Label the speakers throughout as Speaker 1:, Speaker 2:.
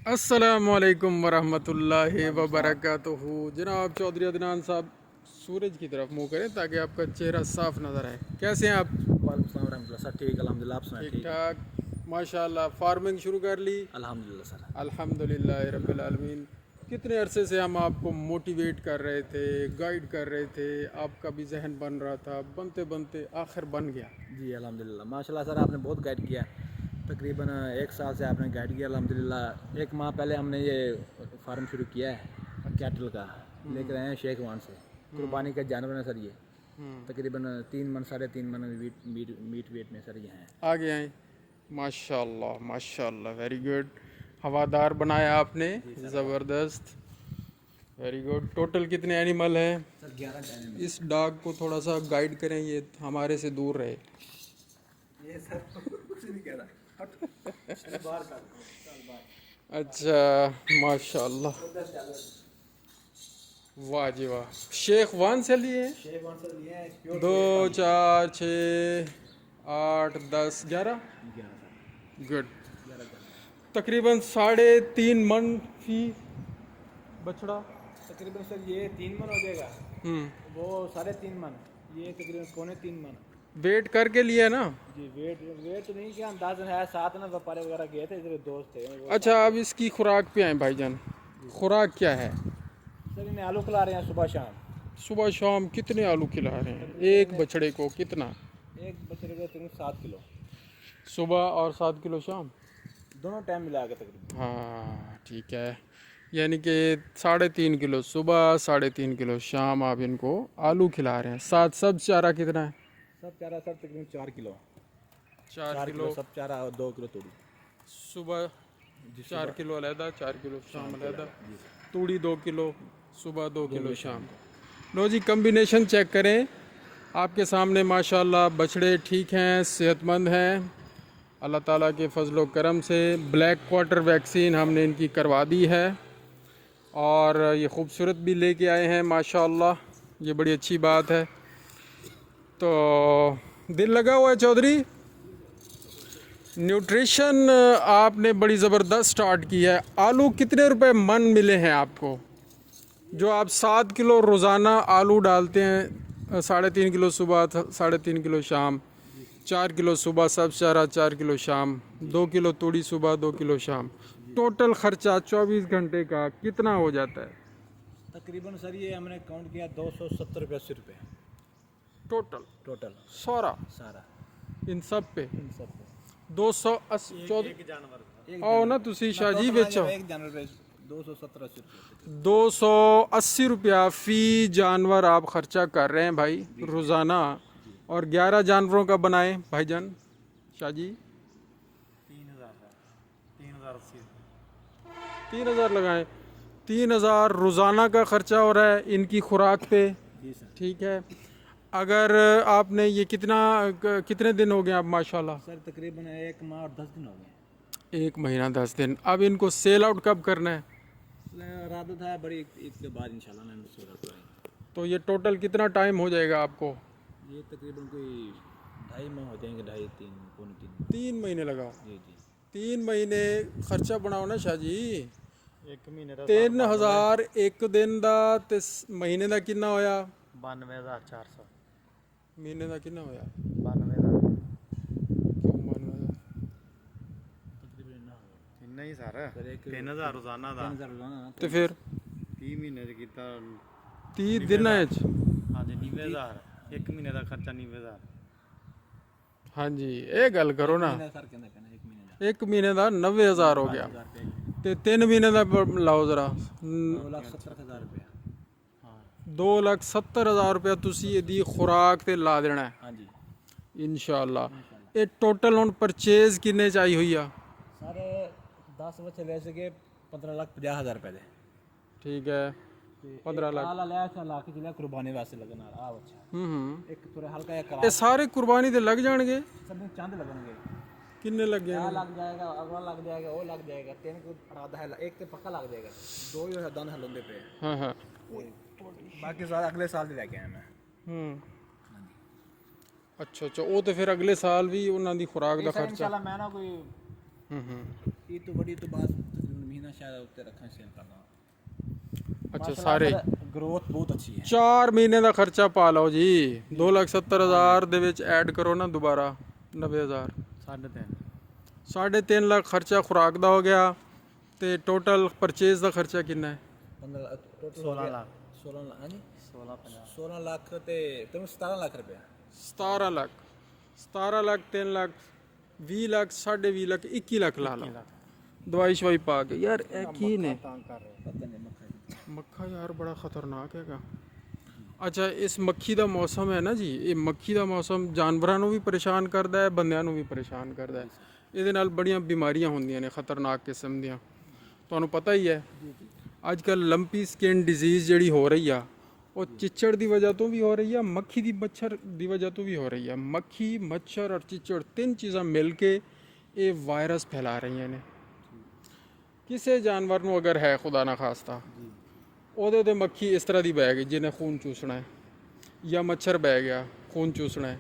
Speaker 1: अस्सलामुअलैकुम वरहमतुल्लाहि वबरकातुहू। जनाब चौधरी अदनान साहब सूरज की तरफ मुँह करें ताकि आपका चेहरा साफ नज़र आए। कैसे हैं आप?
Speaker 2: वालेकुम सलाम रहमतुल्लाह सर। ठीक अल्हम्दुलिल्लाह, आप सुनाएं?
Speaker 1: ठीक
Speaker 2: ठीक है
Speaker 1: ठाक माशाल्लाह। फार्मिंग शुरू कर ली?
Speaker 2: अल्हम्दुलिल्लाह सर।
Speaker 1: अल्हम्दुलिल्लाह रब्बिल आलमीन। कितने अरसे से हम आपको मोटिवेट कर रहे थे, गाइड कर रहे थे, आपका भी जहन बन रहा था, बनते बनते आखिर बन गया।
Speaker 2: जी अल्हम्दुलिल्लाह माशाल्लाह सर, आपने बहुत गाइड किया। तकरीबन 1 साल से आपने गाइड किया अल्हम्दुलिल्लाह। 1 माह पहले हमने ये फार्म शुरू किया है कैटल का, लेकर आए हैं शेखवान से। कुर्बानी का जानवर है सर ये। तकरीबन 3 मन 3.5 मन मीट वेट में सर ये हैं।
Speaker 1: आगे आए माशाल्लाह माशाल्लाह, वेरी गुड। हवादार बनाया आपने, ज़बरदस्त, वेरी गुड। टोटल कितने एनिमल हैं?
Speaker 2: सर 11
Speaker 1: इस डॉग को थोड़ा सा गाइड करें, ये हमारे से दूर रहे।
Speaker 2: ये सर कुछ नहीं कह रहा बाहर का
Speaker 1: अच्छा माशाल्लाह, वाह जी वाह। शेख वन से लिए हैं?
Speaker 2: शेखवान से लिए हैं।
Speaker 1: 2 4 6 8 10 11।
Speaker 2: 11
Speaker 1: गुड।
Speaker 2: सर।
Speaker 1: तकरीबन 3.5 मन फी बछड़ा।
Speaker 2: तकरीबन सर ये 3 मन हो जाएगा, वो 3.5 मन, ये तकरीबन 2.75 मन।
Speaker 1: वेट करके लिया ना?
Speaker 2: जी वेट वेट तो नहीं किया, अंदाजन है। साथ में व्यापारी वगैरह गए थे, इधर दोस्त थे वो।
Speaker 1: अच्छा, अब इसकी खुराक पे आए भाईजान। खुराक क्या है?
Speaker 2: सर इन्हें आलू खिला रहे हैं सुबह शाम।
Speaker 1: सुबह शाम कितने आलू खिला रहे हैं एक बछड़े को? कितना?
Speaker 2: एक बछड़े को तकरीबन 7 किलो
Speaker 1: सुबह और 7 किलो शाम?
Speaker 2: दोनों टाइम मिला के तकरीबन।
Speaker 1: हाँ ठीक है, यानी कि 3.5 किलो सुबह, 3.5 किलो शाम आप इनको आलू खिला रहे हैं। साथ सब चारा कितना है?
Speaker 2: सब चारा सर तकरीबन 4 किलो।
Speaker 1: 4 किलो
Speaker 2: सब चारा और 2 किलो तूड़ी।
Speaker 1: सुबह, 4 किलो अलहदा, 4 किलो शाम अलहदा। तूड़ी 2 किलो सुबह, 2 किलो शाम। लो जी, कम्बिनेशन चेक करें आपके सामने। माशाल्लाह बछड़े ठीक हैं, सेहतमंद हैं, अल्लाह ताला के फजलो करम से। ब्लैक क्वार्टर वैक्सीन हमने इनकी करवा दी है और ये खूबसूरत भी लेके आए हैं माशाल्लाह, ये बड़ी अच्छी बात है। तो दिल लगा हुआ है चौधरी। न्यूट्रिशन आपने बड़ी ज़बरदस्त स्टार्ट की है। आलू कितने रुपए मन मिले हैं आपको? जो आप 7 किलो रोज़ाना आलू डालते हैं, 3.5 किलो सुबह, 3.5 किलो शाम, 4 किलो सुबह सब चारा, 4 किलो शाम, 2 किलो तूड़ी सुबह, 2 किलो शाम, टोटल ख़र्चा 24 घंटे का कितना हो जाता है?
Speaker 2: तकरीबन सर ये हमने काउंट किया 270 रुपये 80 रुपये
Speaker 1: टोटल
Speaker 2: टोटल
Speaker 1: सारा
Speaker 2: सारा
Speaker 1: इन सब पे
Speaker 2: इन सब पे।
Speaker 1: 280
Speaker 2: एक जानवर
Speaker 1: आओ ना तुसी शाह जी बेचो।
Speaker 2: एक जानवर पे 270 80 रुपये।
Speaker 1: 280 रुपया फ़ी जानवर आप ख़र्चा कर रहे हैं भाई रोज़ाना। और 11 जानवरों का बनाएं भाईजान शाह जी, 3,000 लगाएं। 3,000 रोज़ाना का ख़र्चा हो रहा है इनकी खुराक पे।
Speaker 2: जी सर।
Speaker 1: ठीक है, अगर आपने ये कितने दिन हो गए आप माशाल्लाह?
Speaker 2: सर तकरीबन 1 माह और 10 दिन हो गए।
Speaker 1: 1 महीना 10 दिन। अब इनको सेल आउट कब करना है?
Speaker 2: इरादा था बड़ी ईद के बाद इंशाल्लाह मैं सूरत करेंगे।
Speaker 1: तो ये टोटल कितना टाइम हो जाएगा आपको?
Speaker 2: ये तकरीबन कोई 2.5 माह हो जाएंगे, 2.5 3 पौने 3।
Speaker 1: 3 महीने लगाओ।
Speaker 2: जी जी
Speaker 1: 3 महीने खर्चा बनाओ ना शाह जी।
Speaker 2: 1 महीने का
Speaker 1: 3,000 एक दिन दा ते महीने का कितना होया?
Speaker 2: 92,400।
Speaker 1: महीने का कितना होया?
Speaker 2: 92,000
Speaker 1: क्यों 92,000?
Speaker 2: तकरीबन ना हो।
Speaker 3: ਇੰਨਾ ਹੀ ਸਰ
Speaker 2: सर एक
Speaker 3: 3000 ਰੋਜ਼ਾਨਾ ਦਾ
Speaker 2: 3,000 रोजाना ना।
Speaker 1: तो फिर
Speaker 3: 30 ਮਹੀਨੇ ਚ ਕੀਤਾ
Speaker 1: 30 दिन
Speaker 3: ਹਾਂਜੀ 90000 ਇੱਕ ਮਹੀਨੇ ਦਾ ਖਰਚਾ 90000।
Speaker 1: हाँ जी, ये गल करो ना।
Speaker 2: महीना सर कहना कहना 1 महीने का
Speaker 1: 1 महीने का 90,000 हो गया
Speaker 2: 1000 रुपये।
Speaker 1: ते 3 महीने का लाओ ज़रा।
Speaker 2: 2,70,000 रुपये।
Speaker 1: 2,70,000 रुपया तुसी इहदी खुराक ते ला देना है
Speaker 2: हाँ जी
Speaker 1: इंशाल्लाह। ये टोटल हुण परचेज किन्ने चाहिए हुई आ?
Speaker 2: सर 10 बच्चे ले सके 15,50,000 रुपये दे।
Speaker 1: ठीक है, 15 लाख।
Speaker 2: आला ले ऐसा लाख जिला कुर्बानी वास्ते लगना आ बच्चा। एक थोड़ा हल्का एक
Speaker 1: ये सारे कुर्बानी दे लग जाएंगे?
Speaker 2: सब में चंद लगेंगे।
Speaker 1: किन्ने लग
Speaker 2: क्या
Speaker 1: जाएंगे?
Speaker 2: लग जाएगा, अगला लग जाएगा, वो लग जाएगा। 3 को आधा है, एक तो पक्का लग जाएगा। 2 ही दान हलंदे पे।
Speaker 1: हाँ हाँ।
Speaker 2: बाकी सारा अगले साल ही लेके आया मैं।
Speaker 1: अच्छा अच्छा, वो तो फिर अगले साल भी उन्होंने दी खुराक दा
Speaker 2: इस
Speaker 1: खर्चा।
Speaker 2: इंशाल्लाह मैं ना कोई ईद तो बड़ी तो बात तकरीबन महीना महीना शायद उत्ते रखा सेल करना।
Speaker 1: अच्छा सारे
Speaker 2: ग्रोथ बहुत अच्छी है।
Speaker 1: 4 ਮਹੀਨੇ ਦਾ ਖਰਚਾ ਪਾ ਲਓ ਜੀ 2,70,000 ਦੇ ਵਿੱਚ ਐਡ ਕਰੋ ਨਾ ਦੁਬਾਰਾ 90,000
Speaker 3: 3.5
Speaker 1: 3.5 ਲੱਖ ਖਰਚਾ ਖੁਰਾਕ ਦਾ ਹੋ ਗਿਆ ਤੇ ਟੋਟਲ ਪਰਚੇਜ਼ ਦਾ ਖਰਚਾ ਕਿੰਨਾ ਹੈ
Speaker 2: 15
Speaker 3: 16 लाख
Speaker 2: 16 लाख हाँ जी
Speaker 3: 16
Speaker 2: 16 लाख ते 17 लाख रुपया
Speaker 1: 17 ਲੱਖ 17 ਲੱਖ 3 ਲੱਖ 20 ਲੱਖ 20.5 ਲੱਖ 21 ਲੱਖ ਲਾ ਲਓ ਦਵਾਈ ਸ਼ਵਾਈ ਪਾ ਕੇ ਯਾਰ ਇਹ ਕੀ ਨੇ
Speaker 2: पता नहीं मक्खा
Speaker 1: ਮੱਖਾ ਯਾਰ ਬੜਾ ਖਤਰਨਾਕ ਹੈਗਾ ਅੱਛਾ ਇਸ ਮੱਖੀ ਦਾ ਮੌਸਮ ਹੈ ਨਾ ਜੀ ਇਹ ਮੱਖੀ ਦਾ ਮੌਸਮ ਜਾਨਵਰਾਂ ਨੂੰ ਵੀ ਪਰੇਸ਼ਾਨ ਕਰਦਾ ਹੈ ਬੰਦਿਆਂ ਨੂੰ ਵੀ ਪਰੇਸ਼ਾਨ ਕਰਦਾ ਹੈ ਇਹਦੇ ਨਾਲ ਬੜੀਆਂ ਬਿਮਾਰੀਆਂ ਹੁੰਦੀਆਂ ਨੇ ਖਤਰਨਾਕ ਕਿਸਮ ਦੀਆਂ ਤੁਹਾਨੂੰ ਪਤਾ ਹੀ ਹੈ ਅੱਜ ਕੱਲ ਲੰਪੀ ਸਕਿਨ ਡਿਜ਼ੀਜ਼ ਜਿਹੜੀ ਹੋ ਰਹੀ ਆ ਉਹ ਚਿੱਚੜ ਦੀ ਵਜ੍ਹਾ ਤੋਂ ਵੀ ਹੋ ਰਹੀ ਆ ਮੱਖੀ ਦੀ ਮੱਛਰ ਦੀ ਵਜ੍ਹਾ ਤੋਂ ਵੀ ਹੋ ਰਹੀ ਆ ਮੱਖੀ ਮੱਛਰ ਔਰ ਚਿੱਚੜ ਤਿੰਨ ਚੀਜ਼ਾਂ ਮਿਲ ਕੇ ਇਹ ਵਾਇਰਸ ਫੈਲਾ ਰਹੀਆਂ ਨੇ ਕਿਸੇ ਜਾਨਵਰ ਨੂੰ ਅਗਰ ਹੈ ਖੁਦਾ ਨਾ ਖਾਸਤਾ ਉਹਦੇ ਤੇ ਮੱਖੀ ਇਸ ਤਰ੍ਹਾਂ ਦੀ ਬਹਿ ਗਈ ਜਿਹਨੇ ਖੂਨ ਚੂਸਣਾ ਹੈ ਜਾਂ ਮੱਛਰ ਬਹਿ ਗਿਆ ਖੂਨ ਚੂਸਣਾ ਹੈ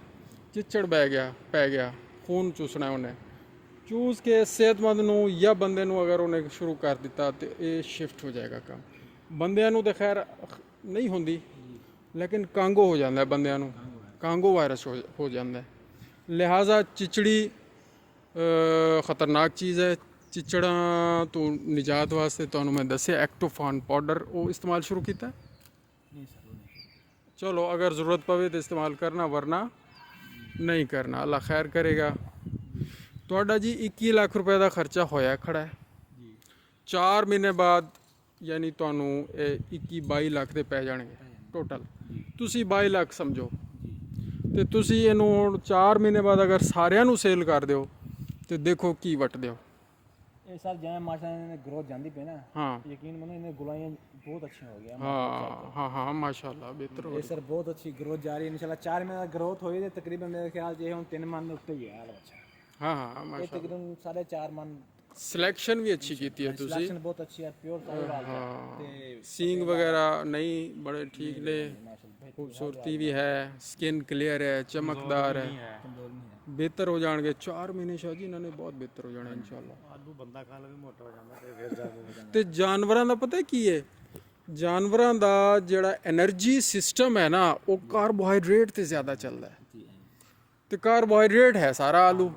Speaker 1: ਚਿੱਚੜ ਬਹਿ ਗਿਆ ਪੈ ਗਿਆ ਖੂਨ ਚੂਸਣਾ ਉਹਨੇ ਚੂਸ ਕੇ ਸਿਹਤਮੰਦ ਨੂੰ ਜਾਂ ਬੰਦੇ ਨੂੰ ਅਗਰ ਉਹਨੇ ਸ਼ੁਰੂ ਕਰ ਦਿੱਤਾ ਤੇ ਇਹ ਸ਼ਿਫਟ ਹੋ ਜਾਏਗਾ ਕੰਮ ਬੰਦਿਆਂ ਨੂੰ ਤਾਂ ਖੈਰ ਨਹੀਂ ਹੁੰਦੀ ਲੇਕਿਨ ਕਾਂਗੋ ਹੋ ਜਾਂਦਾ ਬੰਦਿਆਂ ਨੂੰ ਕਾਂਗੋ ਵਾਇਰਸ ਹੋ ਜਾਂਦਾ ਲਿਹਾਜ਼ਾ ਚਿਚੜੀ ਖਤਰਨਾਕ ਚੀਜ਼ ਹੈ ਚਿਚੜਾਂ ਤੋਂ ਨਿਜਾਤ ਵਾਸਤੇ ਤੁਹਾਨੂੰ ਮੈਂ ਦੱਸਿਆ ਐਕਟੋਫਾਨ ਪਾਊਡਰ ਉਹ ਇਸਤੇਮਾਲ ਸ਼ੁਰੂ ਕੀਤਾ
Speaker 2: नहीं सर वो नहीं।
Speaker 1: ਚਲੋ ਅਗਰ ਜ਼ਰੂਰਤ ਪਵੇ ਤਾਂ ਇਸਤੇਮਾਲ ਕਰਨਾ ਵਰਨਾ ਨਹੀਂ ਕਰਨਾ ਅੱਲਾ ਖੈਰ ਕਰੇਗਾ ਤੁਹਾਡਾ ਜੀ 21 ਲੱਖ ਰੁਪਏ ਦਾ ਖਰਚਾ ਹੋਇਆ ਖੜਾ ਹੈ 4 ਮਹੀਨੇ ਬਾਅਦ ਯਾਨੀ ਤੁਹਾਨੂੰ ਇਹ 21-22 ਲੱਖ ਦੇ ਪੈ ਜਾਣਗੇ ਟੋਟਲ ਤੁਸੀਂ 22 ਲੱਖ ਸਮਝੋ ਤੇ ਤੁਸੀਂ ਇਹਨੂੰ ਹੁਣ 4 ਮਹੀਨੇ ਬਾਅਦ ਅਗਰ ਸਾਰਿਆਂ ਨੂੰ ਸੇਲ ਕਰ ਦਿਓ ਤੇ ਦੇਖੋ ਕੀ ਵਟਦੇ ਹੋ
Speaker 2: ये सर जहाँ माशाल्लाह ने ग्रोथ जानती पे ना
Speaker 1: हाँ
Speaker 2: यकीन मानो इन्हें गुलाइयाँ बहुत अच्छी हो गया
Speaker 1: हाँ माशाल्लाह बेहतर हो
Speaker 2: ये सर बहुत अच्छी ग्रोथ जा रही है इंशाल्लाह 4 महीने ग्रोथ हुई है तकरीबन मेरे ख्याल से हम 3 मन उत्ते ही है हाल अच्छा
Speaker 1: हाँ हाँ
Speaker 2: ये
Speaker 1: माशाल्लाह
Speaker 2: तकरीबन 4.5 मन
Speaker 1: सिलेक्शन भी अच्छी की है ਤੁਸੀਂ
Speaker 2: सिलेक्शन बहुत अच्छी है प्योर साहिवाल है ते
Speaker 1: सींग वगैरह नहीं बड़े ठीक ने
Speaker 2: माशाल्लाह
Speaker 1: खूबसूरती भी है स्किन क्लियर है चमकदार है
Speaker 2: कमजोर नहीं है
Speaker 1: ਬਿਹਤਰ ਹੋ ਜਾਣਗੇ 4 ਮਹੀਨੇ ਸ਼ਾਹ ਜੀ ਇਹਨਾਂ ਨੇ ਬਹੁਤ ਬਿਹਤਰ ਹੋ ਜਾਣਾ ਇਨਸ਼ਾਅੱਲਾ
Speaker 3: ਆਲੂ ਬੰਦਾ ਖਾ ਲਵੇ ਮੋਟਾ ਹੋ ਜਾਂਦਾ ਤੇ ਫਿਰ ਜਾ ਕੇ
Speaker 1: ਤੇ ਜਾਨਵਰਾਂ ਦਾ ਪਤਾ ਕੀ ਹੈ ਜਾਨਵਰਾਂ ਦਾ ਜਿਹੜਾ એનર્ਜੀ ਸਿਸਟਮ ਹੈ ਨਾ ਉਹ ਕਾਰਬੋਹਾਈਡਰੇਟ ਤੇ ਜ਼ਿਆਦਾ ਚੱਲਦਾ ਹੈ ਤੇ ਕਾਰਬੋਹਾਈਡਰੇਟ ਹੈ ਸਾਰਾ ਆਲੂ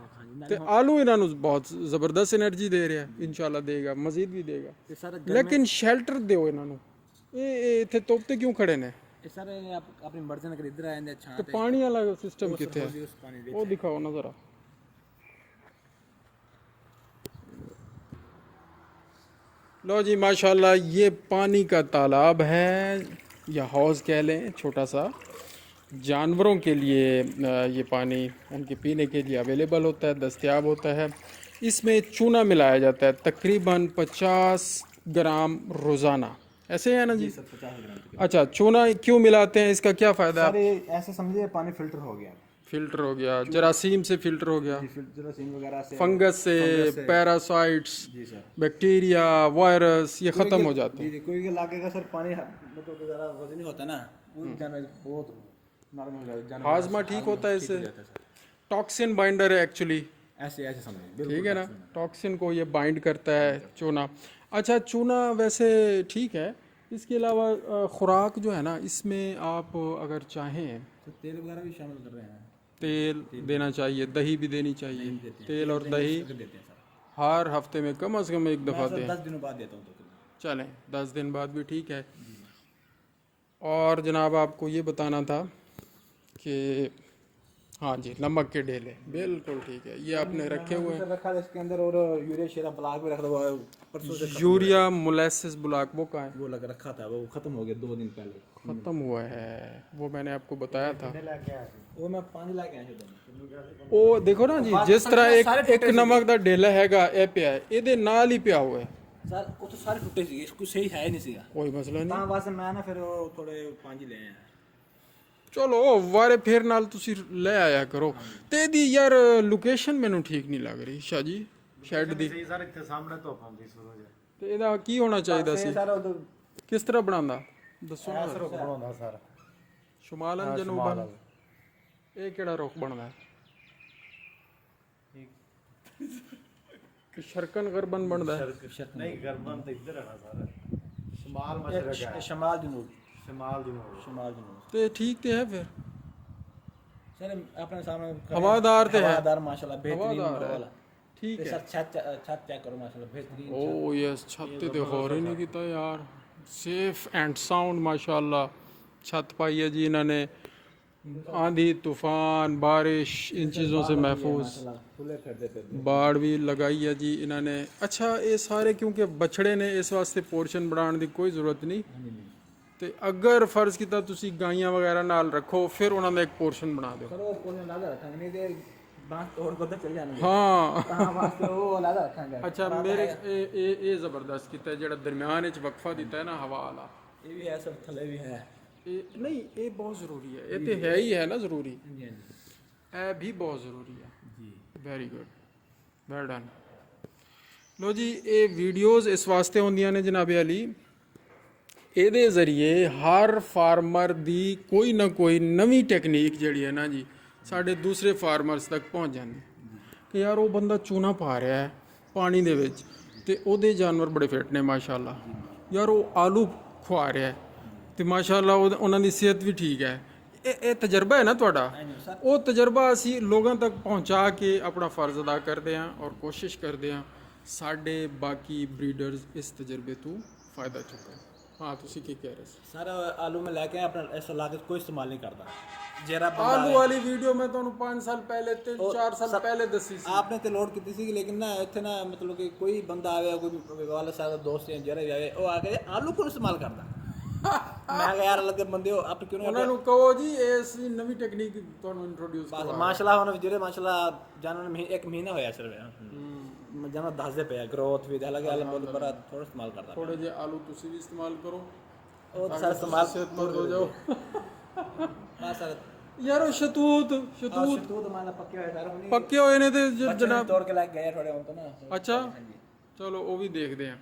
Speaker 1: ਤੇ ਆਲੂ ਇਹਨਾਂ ਨੂੰ ਬਹੁਤ ਜ਼ਬਰਦਸਤ એનર્ਜੀ ਦੇ ਰਿਹਾ ਇਨਸ਼ਾਅੱਲਾ ਦੇਗਾ ਮਜ਼ੀਦ ਵੀ ਦੇਗਾ
Speaker 2: ये सर
Speaker 1: ਲੇਕਿਨ ਸ਼ੈਲਟਰ ਦਿਓ ਇਹਨਾਂ ਨੂੰ ਇਹ ਇੱਥੇ ਤੋਪ ਤੇ ਕਿਉਂ ਖੜੇ ਨੇ
Speaker 2: ये सर आप अपनी मर्जी ने इधर आए छां
Speaker 1: ਤੇ ਪਾਣੀ ਵਾਲਾ ਸਿਸਟਮ ਕਿੱਥੇ ਹੈ
Speaker 2: उस पानी दे
Speaker 1: वो दिखाओ ना ज़रा लो जी माशाल्लाह ये पानी का तालाब है या हौज़ कह लें छोटा सा जानवरों के लिए ये पानी उनके पीने के लिए अवेलेबल होता है दस्तयाब होता है इसमें चूना मिलाया जाता है तकरीबन 50 ग्राम रोज़ाना ऐसे है ना जी
Speaker 2: 50 ग्राम
Speaker 1: अच्छा चूना क्यों मिलाते हैं इसका क्या फ़ायदा
Speaker 2: सर ये ऐसे समझिए पानी फिल्टर हो गया
Speaker 1: फिल्टर हो गया जरासीम से फिल्टर हो गया
Speaker 2: जरासीम वगैरह से
Speaker 1: फंगस से पैरासाइट्स
Speaker 2: जी सर
Speaker 1: बैक्टीरिया वायरस ये ख़त्म हो जाते हैं
Speaker 2: जी कोई के इलाके का सर पानी मतलब ज़रा वजनी होता है ना वो जानवर बहुत नॉर्मल हो जाता है
Speaker 1: हाजमा ठीक होता है इससे टॉक्सिन बाइंडर है एक्चुअली
Speaker 2: ऐसे ऐसे समझिए
Speaker 1: ठीक है ना टॉक्सिन को ये बाइंड करता है चूना अच्छा चूना वैसे ठीक है इसके अलावा खुराक जो है ना इसमें आप अगर चाहें
Speaker 2: तो तेल वगैरह भी शामिल कर रहे हैं
Speaker 1: तेल देना चाहिए दही भी देनी चाहिए तेल और दही
Speaker 2: देते हैं सर
Speaker 1: हर हफ्ते में कम से कम एक दफ़ा दें
Speaker 2: 10 दिनों बाद देता हूँ तो
Speaker 1: चलें 10 दिन बाद भी ठीक है और जनाब आपको ये बताना था कि हाँ जी नमक के डेले बिल्कुल ठीक है ये आपने रखे हुए हैं
Speaker 2: रखा है इसके अंदर और यूरिया शेरा ब्लॉक भी रख दो परसों से
Speaker 1: यूरिया मोलेसिस ब्लॉक वो कहाँ है
Speaker 2: वो लग रखा था वो खत्म हो गया 2 दिन पहले
Speaker 1: ख़त्म हुआ है वो मैंने आपको बताया था
Speaker 2: वो मैं 5 लाख आया
Speaker 1: ਉਹ ਦੇਖੋ ਨਾ ਜੀ ਜਿਸ ਤਰ੍ਹਾਂ ਇੱਕ ਨਮਕ ਦਾ ਢੇਲਾ ਹੈਗਾ ਇਹ ਪਿਆ ਹੈ ਇਹਦੇ ਨਾਲ ਹੀ ਪਿਆ ਹੋਇਆ ਹੈ
Speaker 2: सर वो तो सारे टूटे सी इसको सही है नहीं सीगा
Speaker 1: ਕੋਈ ਮਸਲਾ ਨਹੀਂ
Speaker 2: ਤਾਂ ਵਾਸਤੇ ਮੈਂ ਨਾ ਫਿਰ ਉਹ ਥੋੜੇ 5 ਹੀ ਲਏ ਆ
Speaker 1: ਚਲੋ ਵਾਰੇ ਫੇਰ ਨਾਲ ਤੁਸੀਂ ਲੈ ਆਇਆ ਕਰੋ ਤੇ ਇਹਦੀ ਯਾਰ ਲੋਕੇਸ਼ਨ ਮੈਨੂੰ ਠੀਕ ਨਹੀਂ ਲੱਗ ਰਹੀ ਸ਼ਾਹ ਜੀ ਸ਼ੈਡ ਦੀ
Speaker 3: ਸਹੀ ਸਰ ਇੱਥੇ ਸਾਹਮਣੇ ਧੁੱਪ ਆਉਂਦੀ ਸੂਰਜ
Speaker 1: ਤੇ ਇਹਦਾ ਕੀ ਹੋਣਾ ਚਾਹੀਦਾ ਸੀ
Speaker 2: ਸਰ ਉਧਰ
Speaker 1: ਕਿਸ ਤਰ੍ਹਾਂ ਬਣਾਉਂਦਾ ਦੱਸੋ ਨਾ
Speaker 3: ਰੁਕ ਬਣਾਉਂਦਾ ਸਰ
Speaker 1: ਸ਼ਮਾਲਨ ਜਨੂਬਨ ਇਹ ਕਿਹੜਾ ਰੁਖ ਬਣਦਾ शरकन गरबन बनता है
Speaker 3: नहीं गरबन तो इधर है सारा शमाल मशरक है
Speaker 2: शमाल जनूब
Speaker 3: शमाल जनूब
Speaker 2: शमाल जनूब
Speaker 1: तो ठीक तो है फिर
Speaker 2: सर अपने सामने
Speaker 1: हवादार तो है
Speaker 2: हवादार माशाल्लाह बेहतरीन
Speaker 1: हवादार है।
Speaker 2: वाला
Speaker 1: ठीक है
Speaker 2: सर छत चेक करो माशाल्लाह बेहतरीन
Speaker 1: ओ यस छत ते होर ही नहीं किता यार सेफ एंड साउंड माशाल्लाह छत पाई है जी इन्होंने आंधी तूफान बारिश इन चीज़ों से महफूज
Speaker 2: खुले फिरते पे
Speaker 1: बाड़ भी लगाई है जी इन्होंने अच्छा ये सारे क्योंकि बछड़े ने इस वास्ते पोर्शन बढ़ाने की कोई ज़रूरत नहीं ਤੇ ਅਗਰ ਫਰਜ਼ ਕੀਤਾ ਤੁਸੀਂ ਗਾਈਆਂ ਵਗੈਰਾ ਨਾਲ ਰੱਖੋ ਫਿਰ ਉਹਨਾਂ ਦਾ ਇੱਕ ਪੋਰਸ਼ਨ ਬਣਾ ਦਿਓ
Speaker 2: सर वो कोने लादा रखेंगे नहीं ते बांस तोड़ को तो चल जाएंगे
Speaker 1: ਹਾਂ
Speaker 2: हां वास्ते वो लादा रखेंगे
Speaker 1: ਅੱਛਾ ਮੇਰੇ ਇਹ ਜ਼ਬਰਦਸਤ ਕੀਤਾ ਹੈ, ਜਿਹੜਾ ਦਰਮਿਆਨ ਵਿੱਚ ਵਕਫਾ ਦਿੱਤਾ ਹੈ ਨਾ ਹਵਾ ਵਾਲਾ
Speaker 2: ये भी है सर थले भी है
Speaker 1: ਇਹ ਨਹੀਂ ਇਹ ਬਹੁਤ ਜ਼ਰੂਰੀ ਹੈ ਇਹ ਤੇ ਹੈ ਹੀ ਹੈ ਨਾ ਜ਼ਰੂਰੀ
Speaker 2: जी जी
Speaker 1: ਇਹ ਵੀ ਬਹੁਤ ਜ਼ਰੂਰੀ ਹੈ
Speaker 2: जी
Speaker 1: ਵੈਰੀ ਗੁੱਡ ਵੈਲ ਡਨ ਲੋ ਜੀ ਇਹ ਵੀਡੀਓਜ਼ ਇਸ ਵਾਸਤੇ ਹੁੰਦੀਆਂ ਨੇ ਜਨਾਬ ਅਲੀ ਇਹਦੇ ਜ਼ਰੀਏ ਹਰ ਫਾਰਮਰ ਦੀ ਕੋਈ ਨਾ ਕੋਈ ਨਵੀਂ ਟੈਕਨੀਕ ਜਿਹੜੀ ਹੈ ਨਾ ਜੀ ਸਾਡੇ ਦੂਸਰੇ ਫਾਰਮਰਸ ਤੱਕ ਪਹੁੰਚ ਜਾਂਦੀ ਕਿ ਯਾਰ ਉਹ ਬੰਦਾ ਚੂਨਾ ਪਾ ਰਿਹਾ ਹੈ ਪਾਣੀ ਦੇ ਵਿੱਚ ਤੇ ਉਹਦੇ ਜਾਨਵਰ ਬੜੇ ਫਿੱਟ ਨੇ ਮਾਸ਼ਾਅੱਲਾ ਯਾਰ ਉਹ ਆਲੂ ਖਵਾ ਰਿਹਾ ਹੈ ਤੇ ਮਾਸ਼ਾਅੱਲਾ ਉਹਨਾਂ ਦੀ ਸਿਹਤ ਵੀ ਠੀਕ ਹੈ ਇਹ ਤਜਰਬਾ ਹੈ ਨਾ ਤੁਹਾਡਾ ਉਹ ਤਜਰਬਾ ਅਸੀਂ ਲੋਕਾਂ ਤੱਕ ਪਹੁੰਚਾ ਕੇ ਆਪਣਾ ਫਰਜ਼ ਅਦਾ ਕਰਦੇ ਹਾਂ ਔਰ ਕੋਸ਼ਿਸ਼ ਕਰਦੇ ਹਾਂ ਸਾਡੇ ਬਾਕੀ ਬਰੀਡਰਸ ਇਸ ਤਜਰਬੇ ਤੋਂ ਫਾਇਦਾ ਚੁੱਕਣ हाँ तुसी की कह रहे थे
Speaker 2: सर आलू में लेके अपना ऐसा लागत कोई इस्तेमाल नहीं करता जेरा
Speaker 1: आलू वाली वीडियो में तो 5 साल पहले 4 साल पहले दसी सी
Speaker 2: आपने तो लोड की थी लेकिन ना इतने ना मतलब कि कोई बंदा आवे कोई वाले सारे दोस्त हैं जेरा भी आवे वो आके आलू को इस्तेमाल करता मैं कहा यार अलग बंदे हो आप क्यों
Speaker 1: ਉਹਨਾਂ ਨੂੰ ਕਹੋ ਜੀ ਇਸ ਨਵੀਂ ਟੈਕਨੀਕ ਤੁਹਾਨੂੰ ਇੰਟਰੋਡਿਊਸ
Speaker 2: बस माशाल्लाह उन्होंने जेरे माशाल्लाह जानवर में एक महीना होया सिर्फ जाना दसदे पे ग्रोथ भी हालांकि आलम बहुत बड़ा थोड़ा इस्तेमाल करता
Speaker 1: ਥੋੜੇ ਜਿਹੇ ਆਲੂ ਤੁਸੀਂ ਵੀ ਇਸਤੇਮਾਲ ਕਰੋ
Speaker 2: वो तो सर इस्तेमाल
Speaker 1: ਸਿਹਤਮੰਦ ਹੋ ਜਾਓ
Speaker 2: हाँ सर
Speaker 1: ਯਾਰ ਉਹ ਸ਼ਤੂਤ
Speaker 2: तू तो माना पक्के होए सर उन्हीं
Speaker 1: ਪੱਕੇ ਹੋਏ ਨੇ ਤੇ ਜਨਾਬ
Speaker 2: तोड़ के लाके गए थोड़े उन तो ना
Speaker 1: ਅੱਛਾ ਚਲੋ ਉਹ ਵੀ ਦੇਖਦੇ ਆ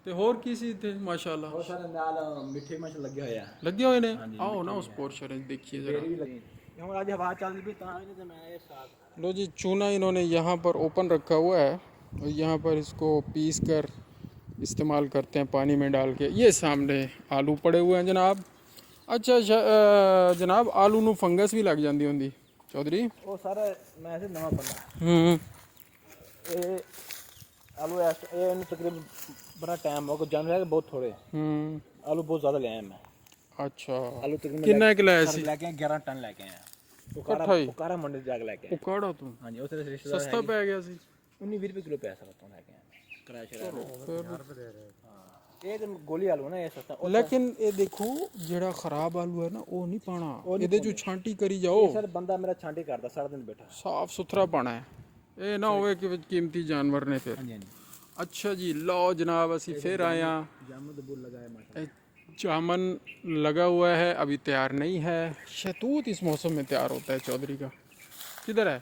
Speaker 1: ਤੇ ਹੋਰ ਕੀ ਸੀ ਇੱਥੇ ਮਾਸ਼ਾਅੱਲਾ
Speaker 2: बहुत सारे नाल मिठे मछ लगे होए हैं
Speaker 1: ਲੱਗੇ ਹੋਏ ਨੇ ਆਓ ਨਾ ਉਸ ਪੋਰਸ਼ਨ ਵਿੱਚ ਦੇਖੀਏ ਜ਼ਰਾ
Speaker 2: भी लगे हम आज हवा चल भी ता नहीं तो मैं ये साथ
Speaker 1: लो जी चूना इन्होंने यहाँ पर ओपन रखा हुआ है और यहाँ पर इसको पीस कर इस्तेमाल करते हैं पानी में डाल के ये सामने आलू पड़े हुए हैं जनाब अच्छा जनाब आलू ਨੂੰ फंगस भी लग जाती होंगी चौधरी
Speaker 2: वो सारा मैं ऐसे नवा बंदा ये आलू ऐसे ये इन तकरीबन बड़ा टाइम हो गया जानवर है बहुत थोड़े आलू बहुत ज़्यादा ले आया मैं
Speaker 1: अच्छा
Speaker 2: आलू तकरीबन
Speaker 1: कितना एक लाया सी
Speaker 2: लेके 11 टन लेके आए
Speaker 1: इकट्ठा ही
Speaker 2: उकारा मंडी जाके लेके आए
Speaker 1: उकाड़ा तू
Speaker 2: हाँ जी उसे रिश्तेदार
Speaker 1: सस्ता पै गया सी
Speaker 2: 19-20 रुपए किलो पैसा लगता लेके आए किराया शराया ਇਹ ਤਾਂ ਗੋਲੀ ਆਲੂ ਨਾ ਇਹ ਸਸਤਾ
Speaker 1: लेकिन ये देखो जेड़ा खराब आलू है ना वो नहीं पाना ਇਹਦੇ ਚੋਂ ਛਾਂਟੀ ਕਰੀ ਜਾਓ
Speaker 2: ਸਰ ਬੰਦਾ ਮੇਰਾ ਛਾਂਟੀ ਕਰਦਾ ਸਾਰਾ ਦਿਨ ਬੈਠਾ
Speaker 1: ਸਾਫ ਸੁਥਰਾ ਪਾਣਾ ਹੈ ਇਹ ਨਾ ਹੋਵੇ ਕਿ ਵਿੱਚ ਕੀਮਤੀ ਜਾਨਵਰ ਨੇ ਫਿਰ
Speaker 2: ਹਾਂਜੀ ਹਾਂਜੀ
Speaker 1: अच्छा जी लो जनाब असी फिर आए हैं
Speaker 2: ਜਾਮਨ ਦਾ ਬੁੱਲ ਲਗਾਇਆ ਮਾਸ਼ਾ
Speaker 1: जामन लगा हुआ है अभी तैयार नहीं है शहतूत इस मौसम में तैयार होता है चौधरी का किधर है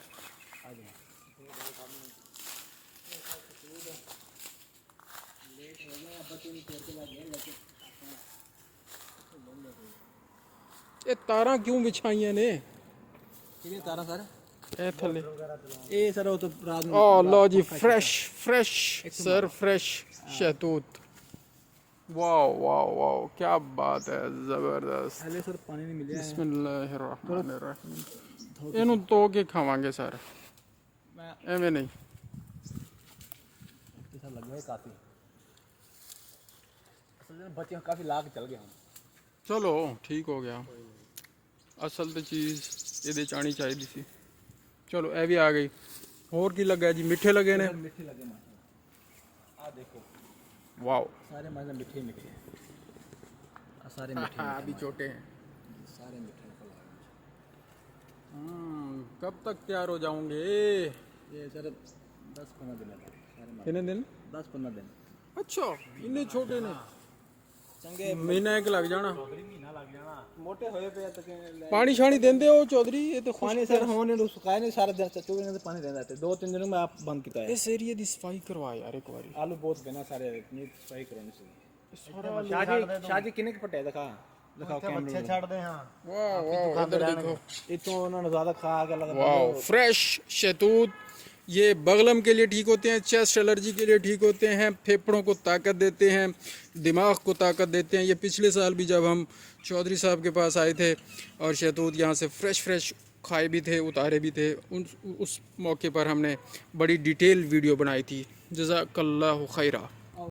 Speaker 1: ये तारा क्यों बिछाइया ने
Speaker 2: ਕਿਹਨੇ ਤਾਰਾ ਸਰ
Speaker 1: ए थले
Speaker 2: ਇਹ ਸਰ ਉਹ ਤਾਂ ਰਾਤ ਨੂੰ
Speaker 1: ओ लो जी फ्रेश फ्रेश सर फ्रेश शहतूत वाओ वाओ वाओ क्या बात है ज़बरदस्त
Speaker 2: ਹਲੇ ਸਰ ਪਾਣੀ ਨਹੀਂ ਮਿਲਿਆ
Speaker 1: ਬਿਸਮਿਲ੍ਲਾਹਿਰਰਹਿਮਾਨਿਰਰਹੀਮ ਇਹਨੂੰ ਧੋ ਕੇ ਖਾਵਾਂਗੇ ਸਰ
Speaker 2: ਮੈਂ
Speaker 1: ਐਵੇਂ ਨਹੀਂ
Speaker 2: ਸਰ ਲੱਗਿਆ ਕਾਫੀ ਅਸਲ ਵਿੱਚ ਬੱਚੇ ਕਾਫੀ ਲਾ ਕੇ ਚਲ ਗਏ ਹੁਣ
Speaker 1: ਚਲੋ ਠੀਕ ਹੋ ਗਿਆ ਅਸਲ ਤੇ ਚੀਜ਼ ਇਹਦੇ ਚ ਆਣੀ ਚਾਹੀਦੀ ਸੀ ਚਲੋ ਇਹ ਵੀ ਆ ਗਈ ਹੋਰ ਕੀ ਲੱਗਾ ਜੀ ਮਿੱਠੇ ਲੱਗੇ ਨੇ
Speaker 2: ਮਿੱਠੇ ਲੱਗੇ ਮਾਸ਼ਾ ਆ ਦੇਖੋ
Speaker 1: ਵਾਓ
Speaker 2: सारे मतलब मीठे मीठे सारे मीठे
Speaker 1: अभी छोटे हैं
Speaker 2: सारे मीठे
Speaker 1: कब तक तैयार हो जाओगे
Speaker 2: ये सर 10-15 दिन है सारे
Speaker 1: कितने दिन
Speaker 2: 10-15 दिन
Speaker 1: अच्छा इन्ने छोटे ने
Speaker 2: चंगे
Speaker 1: महीना एक लग जाना
Speaker 2: मोटे होए पे तक
Speaker 1: पानी शानी देंदे हो चौधरी ये तो
Speaker 2: पानी सर होने तो सुखाए नहीं सारे दिन 24 दिन पानी देना है 2-3 दिनों में आप बंद किया है
Speaker 1: इस एरिया दी सफाई करवा यार एक बारी
Speaker 2: आलू बहुत बिना सारे इतनी सफाई करनी चाहिए
Speaker 1: सारा
Speaker 2: शादी किने के पटे दिखा दिखाओ कैमरे
Speaker 3: ਛੱਡਦੇ ਹਾਂ
Speaker 1: वाह वाह इधर देखो
Speaker 2: इतो उन्होंने ज्यादा खा के लगा
Speaker 1: वाह फ्रेश शहतूत ये बगलम के लिए ठीक होते हैं, चेस्ट एलर्जी के लिए ठीक होते हैं, फेफड़ों को ताकत देते हैं, दिमाग को ताकत देते हैं। ये पिछले साल भी जब हम चौधरी साहब के पास आए थे और शहतूत यहाँ से फ्रेश खाए भी थे, उतारे भी थे, उस मौके पर हमने बड़ी डिटेल वीडियो बनाई थी। जज़ाकल्लाहु खैरा।